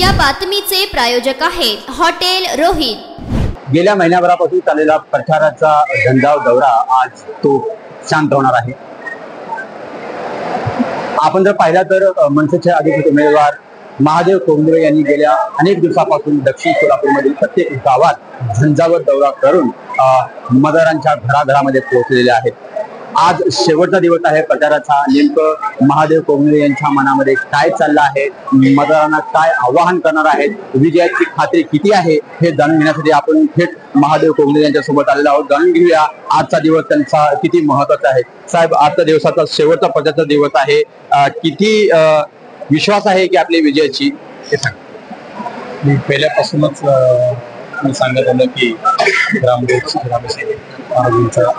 या बातमीचे प्रायोजक आहेत हॉटेल रोहित। गेल्या महिन्याभरापासून चाललेला प्रचाराचा झंझाव दौरा आज तो शांत होणार आहे। आपण जर पाहिला तर मनसेचे अधिकृत उमेदवार महादेव कोंगरे यांनी गेल्या अनेक दिवसापासून दक्षिण सोलापूरमधील प्रत्येक गावात झंझावात दौरा करून मतदारांच्या घराघरामध्ये पोहोचलेले आहेत। आज शेवटचा दिवस आहे प्रचाराचा। नेमकं महादेव कोंगरे यांच्या मनामध्ये काय चाललं आहे, मतदारांना काय आवाहन करणार आहेत, विजयाची खात्री किती आहे हे जाणून घेण्यासाठी आपण थेट महादेव कोंगरे यांच्या सोबत आलेलो आहोत। जाणून घेऊया आजचा दिवस त्यांचा किती महत्त्वाचा आहे। साहेब, आजचा दिवसाचा शेवटचा प्रचाराचा दिवस आहे, किती विश्वास आहे की आपली विजयाची हे सांगा। मी पहिल्यापासूनच मी सांगत होतो की ग्रामदेवचा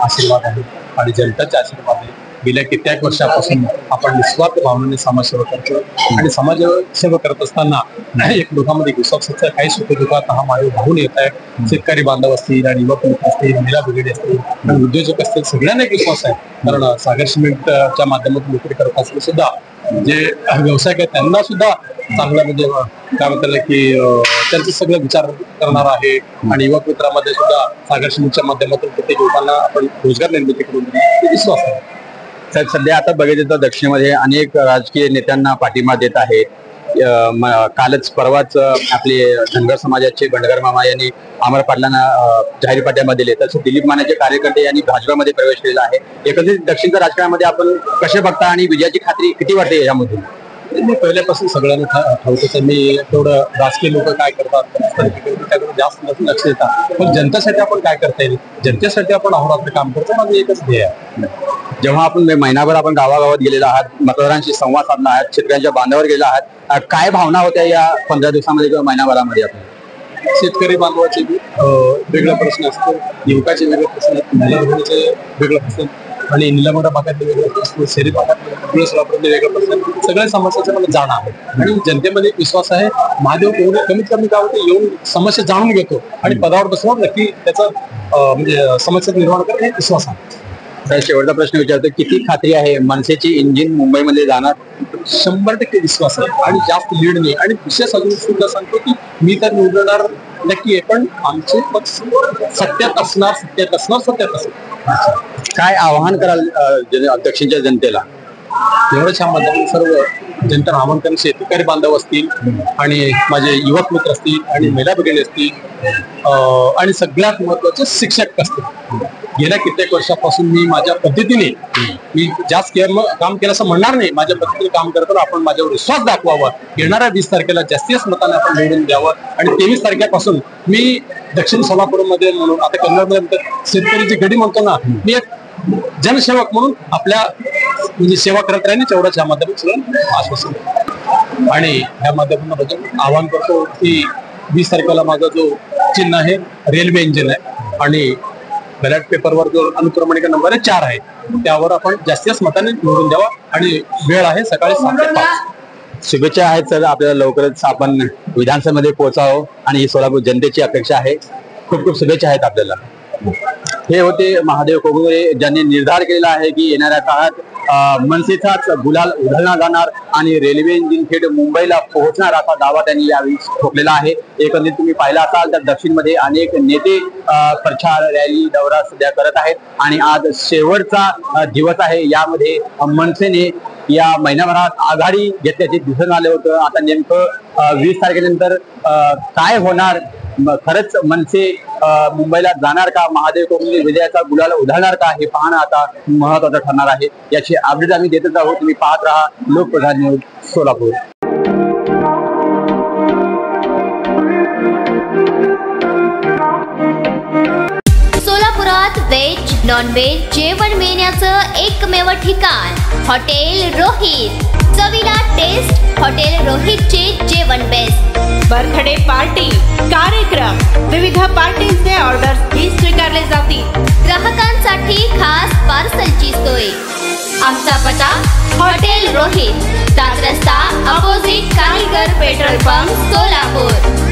आशीर्वाद आहे आणि जनतेचा आशीर्वाद आहे। गेल्या कित्येक वर्षापासून आपण निस्वार्थ भावनेने समाजसेवा करतो आणि समाजसेवा करत असताना एक लोकांमध्ये विश्वासाचा काही सुखदुःखात हा मायोग भावून येत आहे। शेतकरी बांधव असतील आणि युवक मित्र असतील, महिला ब्रिगेड असतील आणि उद्योजक असतील, सगळ्यांना एक विश्वास आहे। कारण सागर सिमेंटच्या माध्यमातून नोकरी करत असले सुद्धा जे व्यावसायिक आहेत त्यांना सुद्धा चांगलं म्हणजे काय म्हणतात की त्यांचं सगळं विचार करणार आहे आणि युवक मित्रांमध्ये सुद्धा सागर सिमेंटच्या माध्यमातून प्रत्येक युवकांना आपण रोजगार निर्मिती करून विश्वास आहे। साहेब, सध्या आता बघितलं तर दक्षिणेमध्ये अनेक राजकीय नेत्यांना पाठिंबा देत आहे। कालच परवाच आपले धनगर समाजाचे बंडगर मामा यांनी अमर पाटलांना जाहीर पाठिंबा दिले, तसं दिलीप मानेचे कार्यकर्ते यांनी भाजपामध्ये प्रवेश केलेला आहे। एकंदरीत दक्षिणच्या राजकारणामध्ये आपण कसे बघता आणि विजयाची खात्री किती वाटते यामधून? मी पहिल्यापासून सगळ्यांना ठाऊकच आहे, मी तेवढं राजकीय लोक काय करतात त्याकडे जास्त लक्ष देतात, पण जनतेसाठी आपण काय करता येईल, जनतेसाठी आपण अहोरात्र काम करतो, माझं एकच ध्येय आहे। जेव्हा आपण महिनाभर आपण गावागावात गेलेला आहात, मतदारांशी संवाद साधला आहात, शेतकऱ्यांच्या बांधावर गेला आहात, काय भावना होत्या या 15 दिवसामध्ये किंवा महिनाभरामध्ये? आपण शेतकरी बांधवाचे वेगळे प्रश्न असतो, युवकाचे वेगळे प्रश्न असतात, महिला भगिनीचे वेगळे प्रश्न आणि निलंबरा भागातले वेगळे प्रश्न, शहरी भागातले सोलापूरचे वेगळे प्रश्न, सगळ्या समस्याचं मला जाण आहे आणि जनतेमध्ये विश्वास आहे। महादेव कोंगरे कमीत कमी काय होते येऊन समस्या जाणून घेतो आणि पदावर बसवून नक्की त्याचा म्हणजे समस्या निर्माण करणे विश्वास आहे। शेवटचा प्रश्न विचारतो, किती खात्री आहे मनसेची इंजिन मुंबईमध्ये जाणार? 100% विश्वास आहे आणि जास्त लीड नाही। आणि विशेष अजून सुद्धा सांगतो की मी तर निवडणार नक्की आहे, पण आमचे पद सत्यात असणार। काय आवाहन कराल दक्षिणच्या जनतेला? एवढंच ह्या माध्यमातून सर्व जनतेला आवाहन करून शेतकरी बांधव असतील आणि माझे युवक मित्र असतील आणि महिला ब्रिगेड असतील आणि सगळ्यात महत्वाचे शिक्षक असतील। गेल्या कित्येक वर्षापासून मी माझ्या पद्धतीने मी जास्त काम केलं असं म्हणणार नाही, माझ्या पद्धतीने काम करताना आपण माझ्यावर विश्वास दाखवावा। येणाऱ्या 20 तारखेला जास्तीत मताने आपण निवडून द्यावं आणि 23 तारखेपासून मी दक्षिण सोलापूरमध्ये म्हणून आता कन्नडमध्ये शेतकरीची घडी म्हणतो ना, मी एक जनसेवक म्हणून आपल्या म्हणजे सेवा करत राहील, तेवढंच या माध्यमातून आश्वासन आणि या माध्यमातून आवाहन करतो की 20 तारखेला माझा जो चिन्ह आहे रेल्वे इंजिन आहे आणि बॅलेट पेपरवर जो अनुक्रमणिका नंबर 4 आहे त्यावर आपण जास्तीत मताने निवडून द्यावा आणि वेळ आहे सकाळी 7 ते 5। शुभेच्छा आहेत सर, आपल्याला लवकरच आपण विधानसभेमध्ये पोहोचावं आणि ही सोलापूर जनतेची अपेक्षा आहे। खूप खूप शुभेच्छा आहेत आपल्याला। हे होते महादेव कोंगरे, ज्यांनी निर्धार केलेला आहे की येणाऱ्या काळात मनसेचाच गुलाल उधळला जाणार आणि रेल्वे इंजिन थेट मुंबईला पोहोचणार असा दावा त्यांनी यावेळी ठोकलेला आहे। एकंदरीत तुम्ही पाहिला असाल तर दक्षिणमध्ये अनेक नेते प्रचार रॅली दौरा सध्या करत आहेत आणि आज शेवटचा दिवस आहे। यामध्ये मनसेने या महिनाभरात आघाडी घेतल्याचे दिसून आले होतं। आता नेमकं 20 तारखेनंतर काय होणार, खरंच मनसे मुंबईला जाणार का, महादेव कोंगरे विजयाचा गुलाल उधळणार का, हे पाहणं आता महत्त्वाचं ठरणार आहे। याची अपडेट आम्ही देतच आहोत। तुम्ही पाहत राहा लोकप्रधान न्यूज सोलापूर। सोलापुरात व्हेज नॉन व्हेज जेवण मिळण्याचं एकमेव ठिकाण हॉटेल रोहित। चवीला टेस्ट, हॉटेल रोहितचे जेवण बेस्ट। बर्थडे पार्टी, कार्यक्रम, विविध पार्टीचे ऑर्डर्स ही स्वीकारले जातील। ग्राहकांसाठी खास पार्सलची सोय। आमचा पत्ता हॉटेल रोहित, 7 रस्ता अपोजिट कारीगर पेट्रोल पंप सोलापूर।